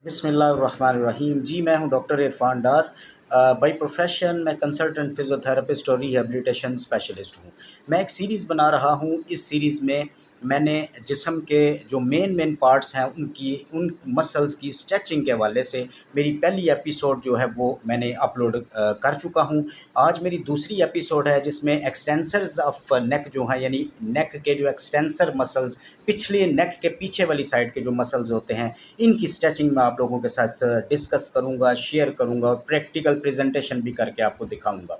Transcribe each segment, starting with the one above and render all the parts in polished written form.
बिस्मिल्लाहिर्रहमानिर्रहीम। जी, मैं हूं doctor Irfan Dar. By profession मैं कंसल्टेंट फ़िज़ियोथेरेपिस्ट और रिहैबिलिटेशन स्पेशलिस्ट हूं। मैं एक सीरीज़ बना रहा हूं। इस सीरीज़ में मैंने जिस्म के जो मेन पार्ट्स हैं उन मसल्स की स्ट्रेचिंग के हवाले से मेरी पहली एपिसोड जो है वो मैंने अपलोड कर चुका हूं। आज मेरी दूसरी एपिसोड है जिसमें एक्सटेंसर्स ऑफ नेक जो हैं, यानी नेक के जो एक्सटेंसर मसल्स, पिछले नेक के पीछे वाली साइड के जो मसल्स होते हैं, इनकी स्ट्रेचिंग मैं आप लोगों के साथ डिस्कस करूंगा, शेयर करूंगा और प्रैक्टिकल प्रेजेंटेशन भी करके आपको दिखाऊंगा।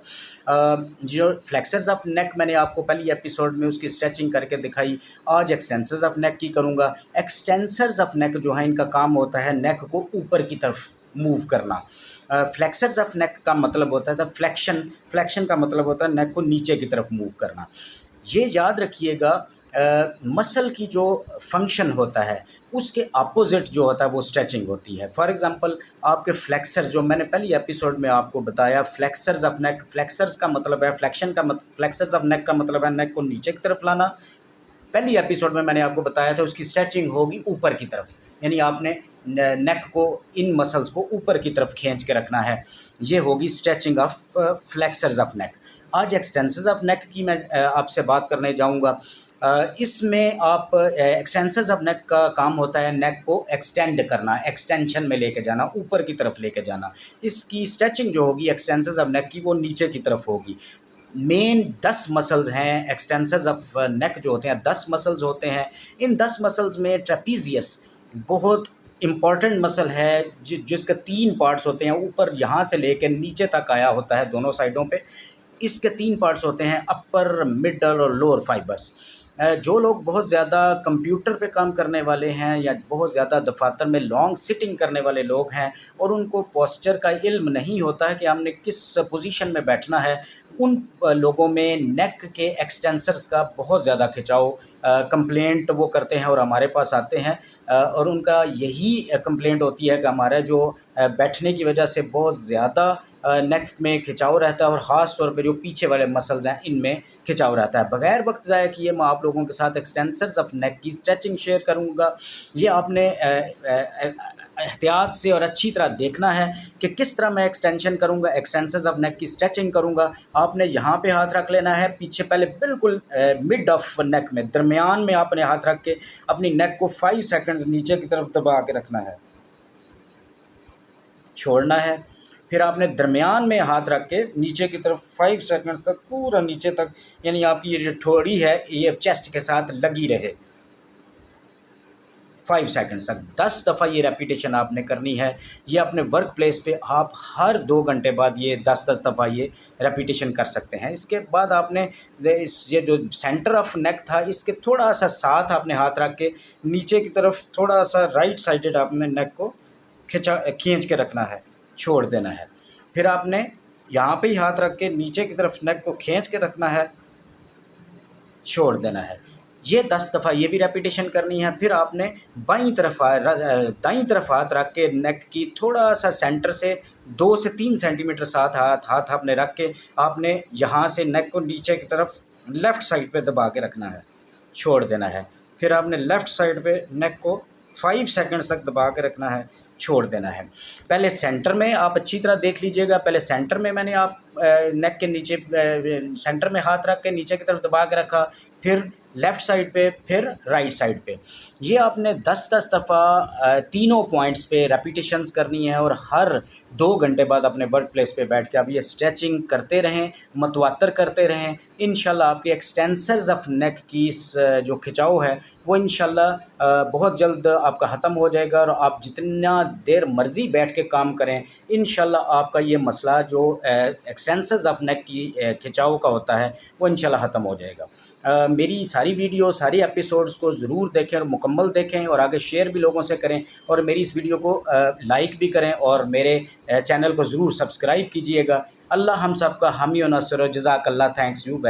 जो फ्लेक्सर्स ऑफ नेक मैंने आपको पहली एपिसोड में उसकी स्ट्रेचिंग करके दिखाई, आज एक्सटेंसर्स ऑफ नेक की करूंगा। एक्सटेंसर्स ऑफ नेक जो है, इनका काम होता है नेक को ऊपर की तरफ मूव करना। फ्लेक्सर्स ऑफ नेक का मतलब होता है फ्लेक्शन। फ्लेक्शन का मतलब होता है नेक को नीचे की तरफ मूव करना। ये याद रखिएगा, मसल की जो फंक्शन होता है उसके अपोजिट जो होता है वो स्ट्रेचिंग होती है। फॉर एग्जांपल, आपके फ्लेक्सर्स जो मैंने पहली एपिसोड में आपको बताया, फ्लेक्सर्स ऑफ नेक, फ्लेक्सर्स का मतलब है फ्लेक्शन का फ्लेक्सर्स ऑफ नेक का मतलब है नेक को नीचे की तरफ लाना। पहली एपिसोड में मैंने आपको बताया था उसकी स्ट्रेचिंग होगी ऊपर की तरफ, यानी आपने नेक को, इन मसल्स को ऊपर की तरफ खींच के रखना है। ये होगी stretching of flexors of neck. आज एक्सटेंसर्स ऑफ नेक की मैं आपसे बात करने जाऊंगा। इसमें आप एक्सटेंसर्स ऑफ नेक का काम होता है नेक को एक्सटेंड करना, एक्सटेंशन में लेके जाना, ऊपर की तरफ लेके जाना। इसकी स्ट्रेचिंग जो होगी एक्सटेंसर्स ऑफ नेक की, वो नीचे की तरफ होगी। मेन 10 मसल्स हैं एक्सटेंसर्स ऑफ नेक जो होते हैं, 10 मसल्स होते हैं। इन 10 मसल्स में ट्रेपीजियस बहुत इम्पॉर्टेंट मसल है, जिसके 3 पार्ट्स होते हैं। ऊपर यहाँ से लेकर नीचे तक आया होता है दोनों साइडों पे। इसके 3 पार्ट्स होते हैं, अपर, मिडल और लोअर फाइबर्स। जो लोग बहुत ज़्यादा कंप्यूटर पे काम करने वाले हैं या बहुत ज़्यादा दफातर में लॉन्ग सिटिंग करने वाले लोग हैं और उनको पोस्चर का इल्म नहीं होता है कि हमने किस पोजीशन में बैठना है, उन लोगों में नेक के एक्सटेंसर्स का बहुत ज़्यादा खिंचाव कंप्लेंट वो करते हैं और हमारे पास आते हैं। और उनका यही कंप्लेंट होती है कि हमारा जो बैठने की वजह से बहुत ज़्यादा नेक में खिंचाव रहता है और ख़ास तौर पे जो पीछे वाले मसल्स हैं इनमें खिंचाव रहता है। बगैर वक्त ज़ाया किए मैं आप लोगों के साथ एक्सटेंसर्स ऑफ नेक की स्ट्रेचिंग शेयर करूंगा। ये आपने एहतियात से और अच्छी तरह देखना है कि किस तरह मैं एक्सटेंशन करूंगा, एक्सटेंसर्स ऑफ नेक की स्ट्रेचिंग करूंगा। आपने यहाँ पे हाथ रख लेना है पीछे, पहले बिल्कुल मिड ऑफ नेक में, दरमियान में आपने हाथ रख के अपनी नेक को 5 सेकंड्स नीचे की तरफ दबा के रखना है, छोड़ना है। फिर आपने दरमियान में हाथ रख के नीचे की तरफ 5 सेकंड तक, पूरा नीचे तक, यानी आपकी ये जो ठोड़ी है ये चेस्ट के साथ लगी रहे 5 सेकंड्स तक। 10 दफ़ा ये रेपिटेशन आपने करनी है। ये अपने वर्क प्लेस पे आप हर 2 घंटे बाद ये 10-10 दफ़ा ये रेपिटेशन कर सकते हैं। इसके बाद आपने ये जो सेंटर ऑफ नेक था, इसके थोड़ा सा साथ आपने हाथ रख के नीचे की तरफ थोड़ा सा राइट साइडेड आपने नेक को खींच के रखना है, छोड़ देना है। फिर आपने यहाँ पे ही हाथ रख के नीचे की तरफ नेक को खींच के रखना है, छोड़ देना है। ये 10 दफ़ा ये भी रेपिटेशन करनी है। फिर आपने दाईं तरफ हाथ रख के नेक की थोड़ा सा सेंटर से 2 से 3 सेंटीमीटर साथ हाथ आपने रख के आपने यहाँ से नेक को नीचे की तरफ लेफ़्ट साइड पे दबा के रखना है, छोड़ देना है। फिर आपने लेफ़्ट साइड पे नेक को 5 सेकंड्स तक दबा के रखना है, छोड़ देना है। पहले सेंटर में आप अच्छी तरह देख लीजिएगा। पहले सेंटर में मैंने आप नेक के नीचे सेंटर में हाथ रख के नीचे की तरफ दबा के रखा, फिर लेफ़्ट साइड पे, फिर राइट साइड पे। ये आपने 10-10 दफ़ा तीनों पॉइंट्स पे रेपिटेशंस करनी है और हर 2 घंटे बाद अपने वर्क प्लेस पे बैठ के आप ये स्ट्रेचिंग करते रहें, मतवातर करते रहें। इंशाल्लाह आपकी एक्सटेंसर्स ऑफ नेक की जो खिंचाव है वो इंशाल्लाह बहुत जल्द आपका ख़त्म हो जाएगा और आप जितना देर मर्ज़ी बैठ के काम करें, इंशाल्लाह आपका ये मसला जो एक्सटेंसर्स ऑफ नेक की खिंचाव का होता है वो इंशाल्लाह ख़त्म हो जाएगा। मेरी सारी वीडियो, सारी एपिसोड्स को ज़रूर देखें और मुकम्मल देखें और आगे शेयर भी लोगों से करें और मेरी इस वीडियो को लाइक भी करें और मेरे चैनल को ज़रूर सब्सक्राइब कीजिएगा। अल्लाह हम सब का हामी और नसर, जज़ाकल्लाह, थैंक्स यू।